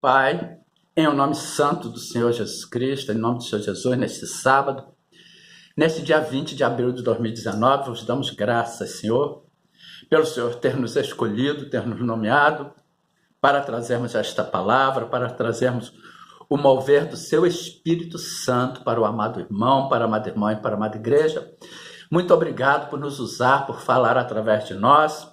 Pai, em o nome santo do Senhor Jesus Cristo, em nome do Senhor Jesus, neste sábado, neste dia 20 de abril de 2019, vos damos graças, Senhor, pelo Senhor ter nos escolhido, ter nos nomeado, para trazermos esta palavra, para trazermos o mover do seu Espírito Santo para o amado irmão, para a amada irmã e para a amada igreja. Muito obrigado por nos usar, por falar através de nós,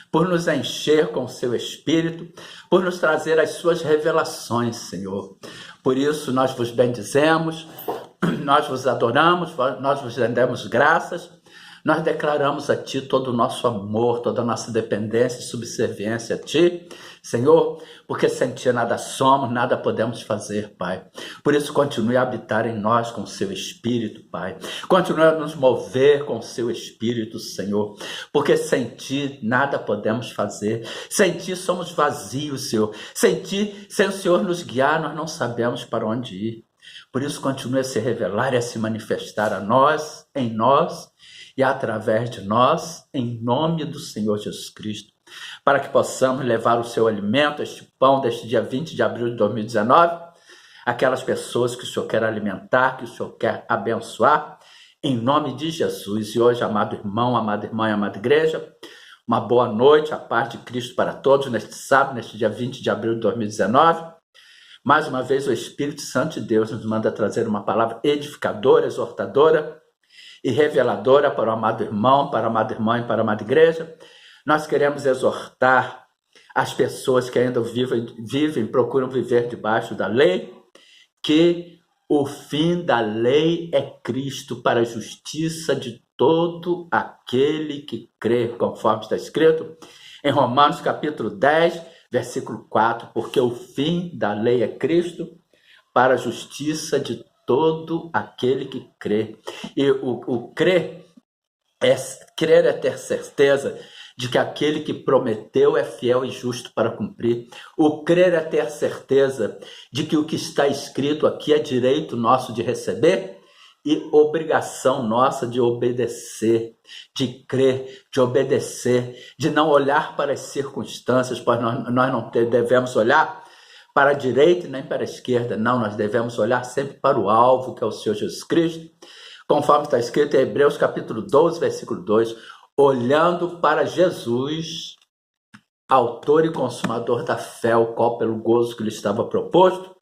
por nos encher com o seu Espírito, por nos trazer as suas revelações, Senhor. Por isso nós vos bendizemos, nós vos adoramos, nós vos rendemos graças, nós declaramos a Ti todo o nosso amor, toda a nossa dependência e subserviência a Ti, Senhor, porque sem Ti nada somos, nada podemos fazer, Pai. Por isso continue a habitar em nós com o Seu Espírito, Pai. Continue a nos mover com o Seu Espírito, Senhor, porque sem Ti nada podemos fazer. Sem Ti somos vazios, Senhor. Sem Ti, sem o Senhor nos guiar, nós não sabemos para onde ir. Por isso continue a se revelar e a se manifestar a nós, em nós, e através de nós, em nome do Senhor Jesus Cristo, para que possamos levar o seu alimento, este pão deste dia 20 de abril de 2019, aquelas pessoas que o Senhor quer alimentar, que o Senhor quer abençoar, em nome de Jesus. E hoje, amado irmão, amada irmã e amada igreja, uma boa noite, a paz de Cristo para todos, neste sábado, neste dia 20 de abril de 2019. Mais uma vez, o Espírito Santo de Deus nos manda trazer uma palavra edificadora, exortadora, e reveladora para o amado irmão, para a amada irmã e para a amada igreja. Nós queremos exortar as pessoas que ainda procuram viver debaixo da lei, que o fim da lei é Cristo para a justiça de todo aquele que crê, conforme está escrito em Romanos capítulo 10, versículo 4, porque o fim da lei é Cristo para a justiça de todo aquele que crê. E o crer é ter certeza de que aquele que prometeu é fiel e justo para cumprir. O crer é ter certeza de que o que está escrito aqui é direito nosso de receber e obrigação nossa de obedecer, de crer, de obedecer, de não olhar para as circunstâncias, pois nós não devemos olhar para a direita e nem para a esquerda. Não, nós devemos olhar sempre para o alvo, que é o Senhor Jesus Cristo, conforme está escrito em Hebreus capítulo 12, versículo 2, olhando para Jesus, autor e consumador da fé, o qual pelo gozo que lhe estava proposto,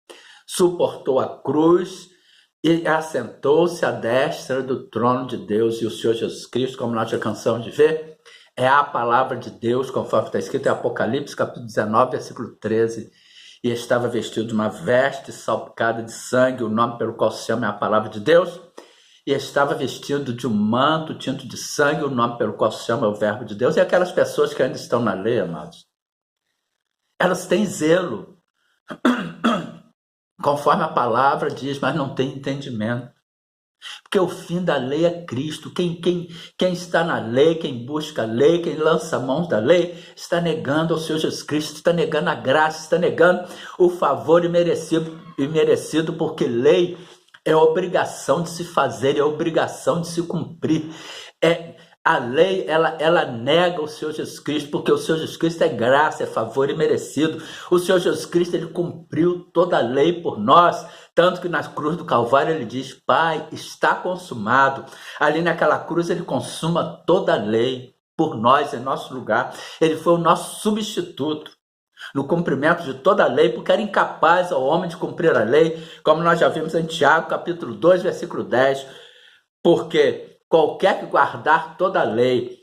suportou a cruz e assentou-se à destra do trono de Deus. E o Senhor Jesus Cristo, como nós já cansamos de ver, é a palavra de Deus, conforme está escrito em Apocalipse capítulo 19, versículo 13, e estava vestido de uma veste salpicada de sangue, o nome pelo qual se chama é a palavra de Deus, e estava vestido de um manto tinto de sangue, o nome pelo qual se chama é o verbo de Deus. E aquelas pessoas que ainda estão na lei, amados, elas têm zelo, conforme a palavra diz, mas não têm entendimento. Porque o fim da lei é Cristo. Quem está na lei, quem busca a lei, quem lança a mão da lei, está negando ao Senhor Jesus Cristo, está negando a graça, está negando o favor imerecido, porque lei é obrigação de se fazer, é obrigação de se cumprir. A lei, ela nega o Senhor Jesus Cristo, porque o Senhor Jesus Cristo é graça, é favor imerecido. O Senhor Jesus Cristo, ele cumpriu toda a lei por nós, tanto que na cruz do Calvário ele diz, Pai, está consumado. Ali naquela cruz ele consuma toda a lei por nós, em nosso lugar. Ele foi o nosso substituto no cumprimento de toda a lei, porque era incapaz ao homem de cumprir a lei, como nós já vimos em Tiago, capítulo 2, versículo 10, porque qualquer que guardar toda a lei,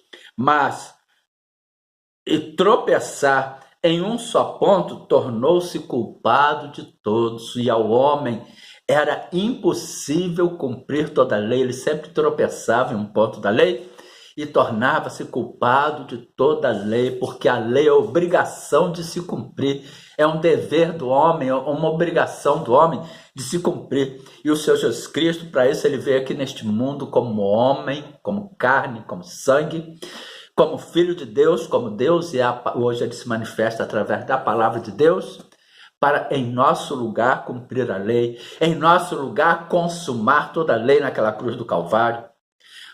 e tropeçar em um só ponto, tornou-se culpado de todos. E ao homem era impossível cumprir toda a lei, ele sempre tropeçava em um ponto da lei e tornava-se culpado de toda a lei, porque a lei é obrigação de se cumprir, é um dever do homem, é uma obrigação do homem de se cumprir. E o Senhor Jesus Cristo, para isso, ele veio aqui neste mundo como homem, como carne, como sangue, como Filho de Deus, como Deus, e hoje ele se manifesta através da palavra de Deus, para em nosso lugar cumprir a lei, em nosso lugar consumar toda a lei naquela cruz do Calvário,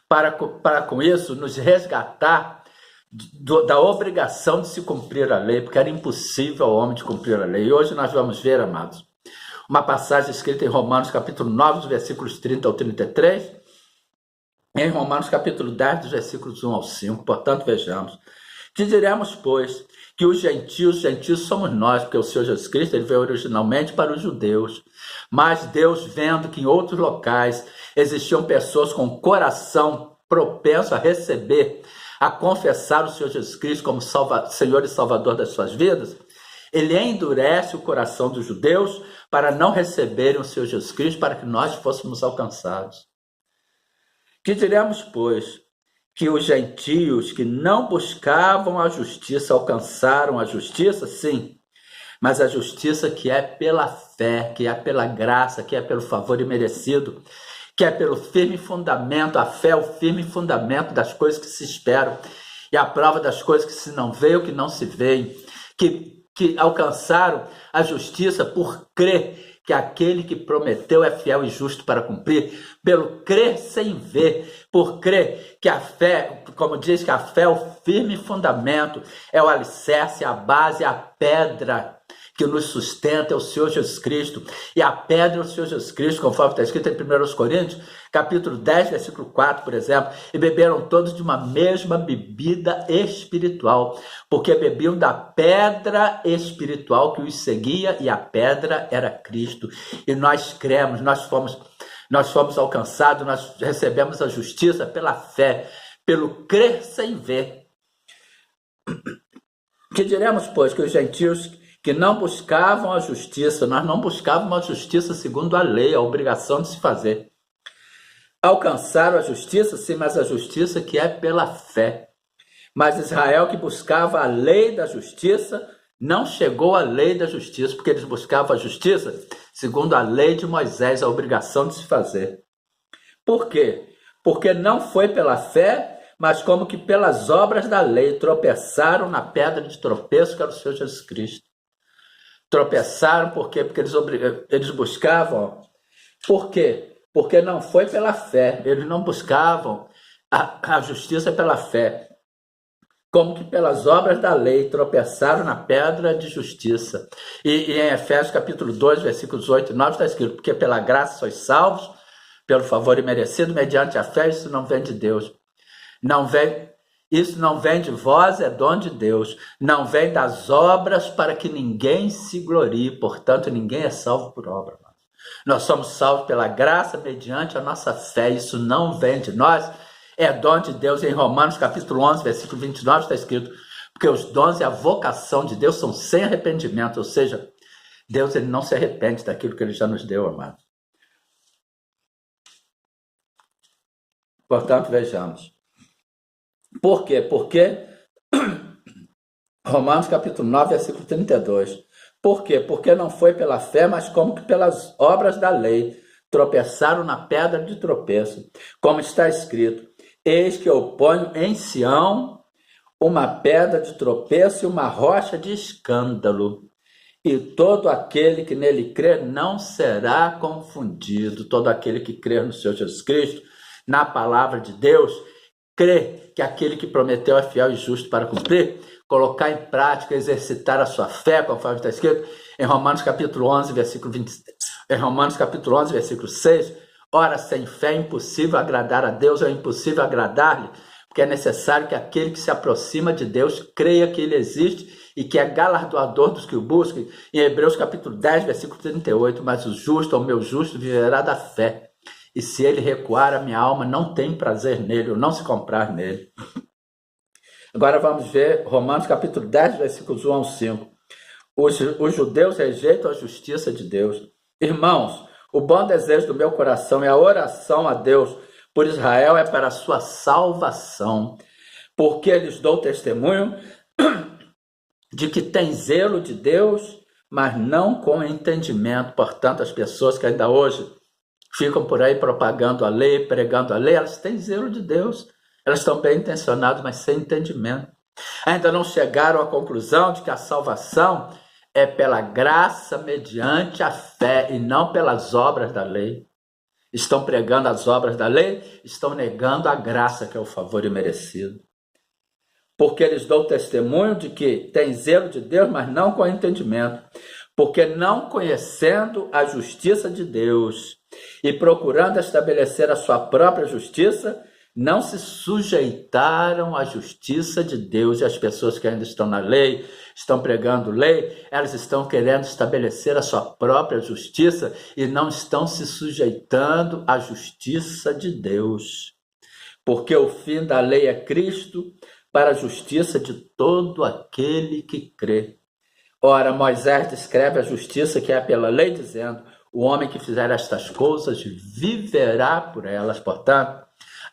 para com isso nos resgatar da obrigação de se cumprir a lei, porque era impossível ao homem de cumprir a lei. E hoje nós vamos ver, amados, uma passagem escrita em Romanos capítulo 9, dos versículos 30 ao 33, em Romanos capítulo 10, dos versículos 1 ao 5. Portanto, vejamos. Que diremos, pois, que os gentios somos nós, porque o Senhor Jesus Cristo ele veio originalmente para os judeus. Mas Deus, vendo que em outros locais existiam pessoas com coração propenso a receber, a confessar o Senhor Jesus Cristo como Senhor e Salvador das suas vidas, ele endurece o coração dos judeus para não receberem o Senhor Jesus Cristo, para que nós fôssemos alcançados. Que diremos, pois, que os gentios que não buscavam a justiça alcançaram a justiça? Sim, mas a justiça que é pela fé, que é pela graça, que é pelo favor imerecido, que é pelo firme fundamento. A fé é o firme fundamento das coisas que se esperam e a prova das coisas que se não veem ou que não se veem, que alcançaram a justiça por crer que aquele que prometeu é fiel e justo para cumprir, pelo crer sem ver, por crer que a fé, como diz, que a fé é o firme fundamento, é o alicerce, a base, a pedra que nos sustenta, é o Senhor Jesus Cristo. E a pedra é o Senhor Jesus Cristo, conforme está escrito em 1 Coríntios, capítulo 10, versículo 4, por exemplo. E beberam todos de uma mesma bebida espiritual, porque bebiam da pedra espiritual que os seguia, e a pedra era Cristo. E nós cremos, nós fomos alcançados, nós recebemos a justiça pela fé, pelo crer sem ver. Que diremos, pois, que os gentios que não buscavam a justiça, nós não buscávamos a justiça segundo a lei, a obrigação de se fazer. Alcançaram a justiça, sim, mas a justiça que é pela fé. Mas Israel, que buscava a lei da justiça, não chegou à lei da justiça, porque eles buscavam a justiça segundo a lei de Moisés, a obrigação de se fazer. Por quê? Porque não foi pela fé, mas como que pelas obras da lei, tropeçaram na pedra de tropeço que era o Senhor Jesus Cristo. Tropeçaram por quê? Porque eles buscavam. Por quê? Porque não foi pela fé. Eles não buscavam a justiça pela fé. Como que pelas obras da lei tropeçaram na pedra de justiça. E em Efésios capítulo 2, versículos 8 e 9 está escrito: porque pela graça sois salvos, pelo favor imerecido, mediante a fé. Isso não vem de Deus. Isso não vem de vós, é dom de Deus. Não vem das obras para que ninguém se glorie. Portanto, ninguém é salvo por obra. Nós somos salvos pela graça mediante a nossa fé. Isso não vem de nós, é dom de Deus. Em Romanos capítulo 11, versículo 29 está escrito: porque os dons e a vocação de Deus são sem arrependimento. Ou seja, Deus ele não se arrepende daquilo que ele já nos deu, amado. Portanto, vejamos. Por quê? Porque Romanos capítulo 9, versículo 32. Por quê? Porque não foi pela fé, mas como que pelas obras da lei, tropeçaram na pedra de tropeço. Como está escrito: eis que eu ponho em Sião uma pedra de tropeço e uma rocha de escândalo. E todo aquele que nele crer não será confundido. Todo aquele que crer no Senhor Jesus Cristo, na palavra de Deus, crê que aquele que prometeu é fiel e justo para cumprir, colocar em prática, exercitar a sua fé, conforme está escrito em Romanos capítulo 11, versículo 20, em Romanos capítulo 11, versículo 6, ora, sem fé é impossível agradar a Deus, é impossível agradar-lhe, porque é necessário que aquele que se aproxima de Deus creia que ele existe e que é galardoador dos que o buscam. Em Hebreus capítulo 10, versículo 38, mas o justo, ou meu justo, viverá da fé. E se ele recuar, a minha alma não tem prazer nele, ou não se comprar nele. Agora vamos ver Romanos capítulo 10, versículos 1 ao 5. Os judeus rejeitam a justiça de Deus. Irmãos, o bom desejo do meu coração é a oração a Deus por Israel é para a sua salvação, porque lhes dou testemunho de que tem zelo de Deus, mas não com entendimento. Portanto, as pessoas que ainda hoje ficam por aí propagando a lei, pregando a lei, elas têm zelo de Deus. Elas estão bem intencionadas, mas sem entendimento. Ainda não chegaram à conclusão de que a salvação é pela graça mediante a fé e não pelas obras da lei. Estão pregando as obras da lei, estão negando a graça, que é o favor imerecido. porque lhes dou testemunho de que tem zelo de Deus, mas não com entendimento, porque não conhecendo a justiça de Deus e procurando estabelecer a sua própria justiça, não se sujeitaram à justiça de Deus. E as pessoas que ainda estão na lei, estão pregando lei, elas estão querendo estabelecer a sua própria justiça e não estão se sujeitando à justiça de Deus. Porque o fim da lei é Cristo, para a justiça de todo aquele que crê. Ora, Moisés descreve a justiça que é pela lei, dizendo: o homem que fizer estas coisas viverá por elas. Portanto,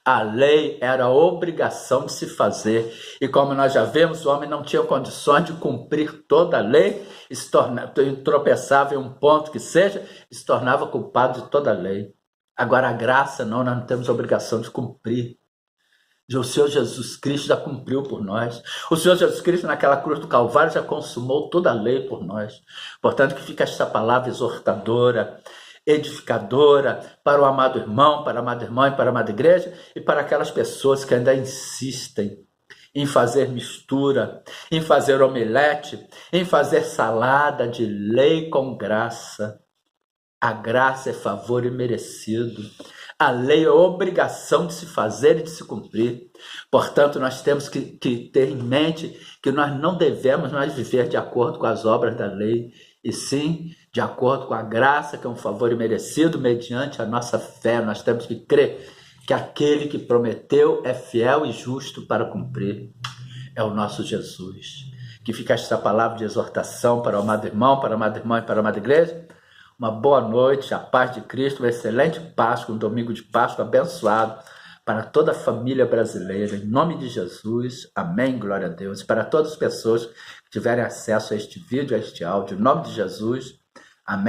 a lei era a obrigação de se fazer. E como nós já vemos, o homem não tinha condições de cumprir toda a lei, tropeçava em um ponto que seja, e se tornava culpado de toda a lei. Agora, a graça, não, nós não temos obrigação de cumprir. O Senhor Jesus Cristo já cumpriu por nós. O Senhor Jesus Cristo, naquela cruz do Calvário, já consumou toda a lei por nós. Portanto, que fica esta palavra exortadora, edificadora para o amado irmão, para a amada irmã e para a amada igreja, e para aquelas pessoas que ainda insistem em fazer mistura, em fazer omelete, em fazer salada de lei com graça. A graça é favor imerecido. A lei é obrigação de se fazer e de se cumprir. Portanto, nós temos que ter em mente que nós não devemos viver de acordo com as obras da lei, e sim de acordo com a graça, que é um favor imerecido, mediante a nossa fé. Nós temos que crer que aquele que prometeu é fiel e justo para cumprir. É o nosso Jesus. Que fica esta palavra de exortação para o amado irmão, para a amada irmã e para a amada igreja. Uma boa noite, a paz de Cristo, um excelente Páscoa, um domingo de Páscoa abençoado para toda a família brasileira. Em nome de Jesus, amém, glória a Deus. E para todas as pessoas que tiverem acesso a este vídeo, a este áudio, em nome de Jesus, amém.